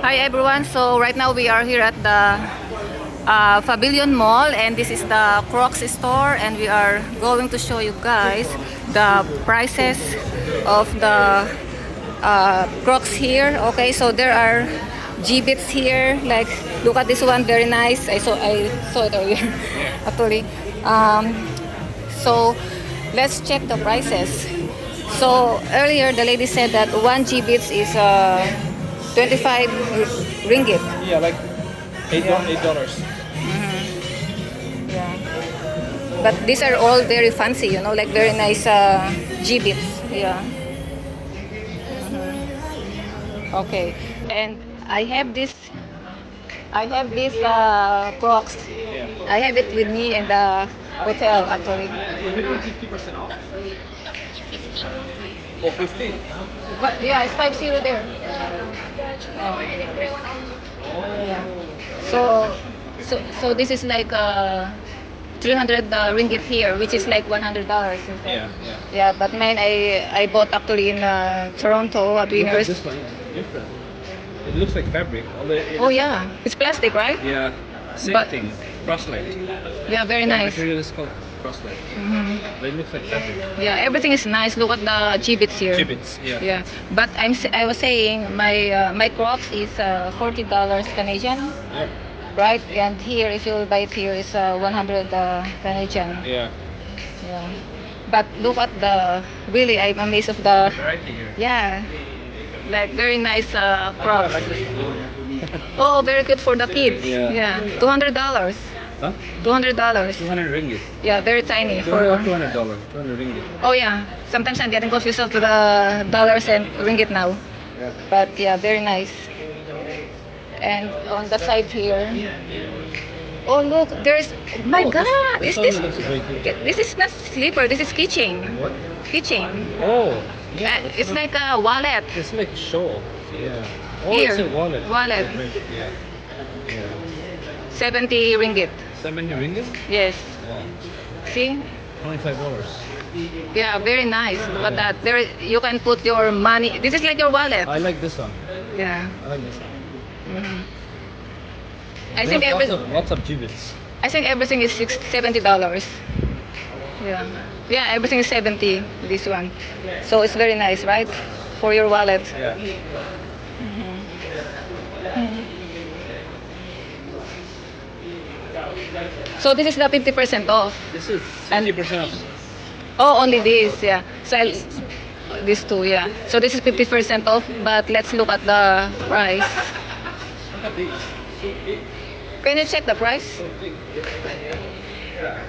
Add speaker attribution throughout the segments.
Speaker 1: Hi everyone, so right now we are here at the Pavilion Mall, and this is the Crocs store, and we are going to show you guys the prices of the Crocs here. Okay, so there are G-Bits here, like look at this one, very nice. I saw it earlier actually. So let's check the prices. So earlier the lady said that one G-Bits is 25 ringgit.
Speaker 2: Yeah, like $8.
Speaker 1: Yeah. But these are all very fancy, you know, like very nice G-Bits. Yeah. Okay. And I have this Crocs.
Speaker 2: Yeah.
Speaker 1: I have it with me in the hotel actually.
Speaker 2: We're doing 50% off. Oh, 50?
Speaker 1: But yeah, it's 50 there. So this is like 300 ringgit here, which is like $100.
Speaker 2: Yeah.
Speaker 1: Yeah, but mine I bought actually in Toronto at
Speaker 2: Look at
Speaker 1: Winners.
Speaker 2: this one. Different. It looks like fabric.
Speaker 1: Oh yeah, it's plastic, right?
Speaker 2: Yeah. Same
Speaker 1: But-
Speaker 2: thing. Crosslight.
Speaker 1: Yeah, very nice.
Speaker 2: Material is called crosslight. But it looks like fabric.
Speaker 1: Yeah, everything is nice. Look at the G-Bits here.
Speaker 2: Gibbets. Yeah.
Speaker 1: Yeah, but I was saying my Crocs is $40 Canadian,
Speaker 2: Yep.
Speaker 1: right? And here, if you buy it here, is 100 Canadian.
Speaker 2: Yeah.
Speaker 1: Yeah. But look at really, I'm amazed of the,
Speaker 2: Variety here.
Speaker 1: yeah, like very nice
Speaker 2: I
Speaker 1: Crocs.
Speaker 2: like this one.
Speaker 1: Oh, very good for the kids.
Speaker 2: Yeah.
Speaker 1: Yeah, $200.
Speaker 2: Huh?
Speaker 1: $200.
Speaker 2: 200 ringgit.
Speaker 1: Yeah, very tiny for.
Speaker 2: $200. 200 ringgit.
Speaker 1: Oh yeah, sometimes I'm getting confused to the dollars and ringgit now.
Speaker 2: Yeah.
Speaker 1: But yeah, very nice. And on the side here. Oh look, there's. My God,
Speaker 2: This
Speaker 1: is
Speaker 2: one
Speaker 1: this?
Speaker 2: looks very good.
Speaker 1: This is not slipper. This is keychain.
Speaker 2: What?
Speaker 1: Keychain.
Speaker 2: Oh. Yeah.
Speaker 1: It's like a wallet.
Speaker 2: It's like a show. Yeah. Oh,
Speaker 1: Here.
Speaker 2: it's a wallet.
Speaker 1: Wallet.
Speaker 2: Yeah. Yeah.
Speaker 1: 70 ringgit.
Speaker 2: 70 ringgit?
Speaker 1: Yes.
Speaker 2: Wow.
Speaker 1: See?
Speaker 2: $25.
Speaker 1: Yeah, very nice. Look at that. There, you can put your money. This is like your wallet.
Speaker 2: I like this one.
Speaker 1: Yeah.
Speaker 2: I like this one.
Speaker 1: Mhm.
Speaker 2: They
Speaker 1: I think
Speaker 2: have
Speaker 1: every.
Speaker 2: lots of gibbets.
Speaker 1: I think everything is $70. Yeah. Yeah, everything is 70, this one. So it's very nice, right? For your wallet.
Speaker 2: Yeah.
Speaker 1: So this is the 50% off.
Speaker 2: This is
Speaker 1: And-
Speaker 2: 50% off.
Speaker 1: Oh, only this, yeah. So these two, yeah. So this is 50% off, but let's look at the price.
Speaker 2: Look at these. So big.
Speaker 1: Can you check the price?
Speaker 2: So big.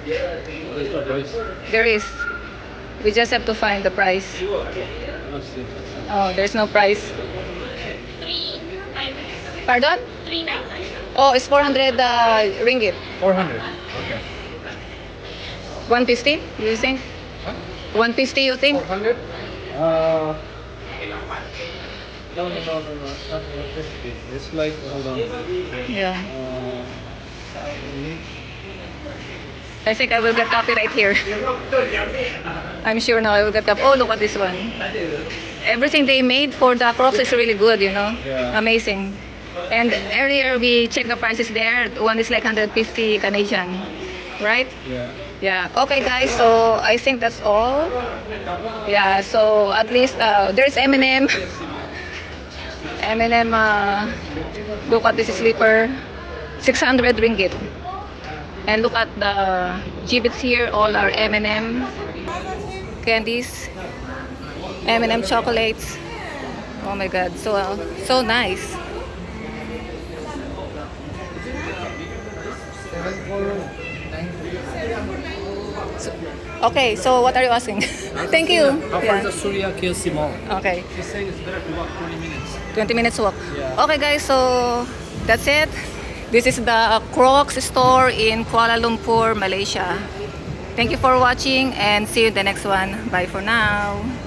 Speaker 2: There's no price.
Speaker 1: There is. We just have to find the price.
Speaker 2: Let's see.
Speaker 1: Oh, there's no price. Pardon? Oh, it's 400 ringgit.
Speaker 2: 400. Okay.
Speaker 1: 150, you think?
Speaker 2: Huh?
Speaker 1: 150, you think?
Speaker 2: 400? No. It's not 150. It's like, hold on.
Speaker 1: Yeah.
Speaker 2: Uh,
Speaker 1: I think I will get copyright here. I'm sure now I will get copy. Oh, look at this one. Everything they made for the Crocs is really good, you know?
Speaker 2: Yeah.
Speaker 1: Amazing. And earlier we checked the prices there. One is like 150 Canadian, right?
Speaker 2: yeah.
Speaker 1: Yeah. Okay, guys. So I think that's all. Yeah. So at least there's M&M. M&M. Look at this slipper. 600 ringgit. And look at the G-Bits here. All are M&M candies. M&M chocolates. Oh my God. So nice. Okay, so what are you asking? Thank you.
Speaker 2: How far
Speaker 1: Yeah.
Speaker 2: is the Surya KLC Mall?
Speaker 1: Okay,
Speaker 2: She's saying it's better to walk 20 minutes.
Speaker 1: 20 minutes walk.
Speaker 2: Yeah.
Speaker 1: Okay guys, so that's it. This is the Crocs store in Kuala Lumpur, Malaysia. Thank you for watching and see you in the next one. Bye for now.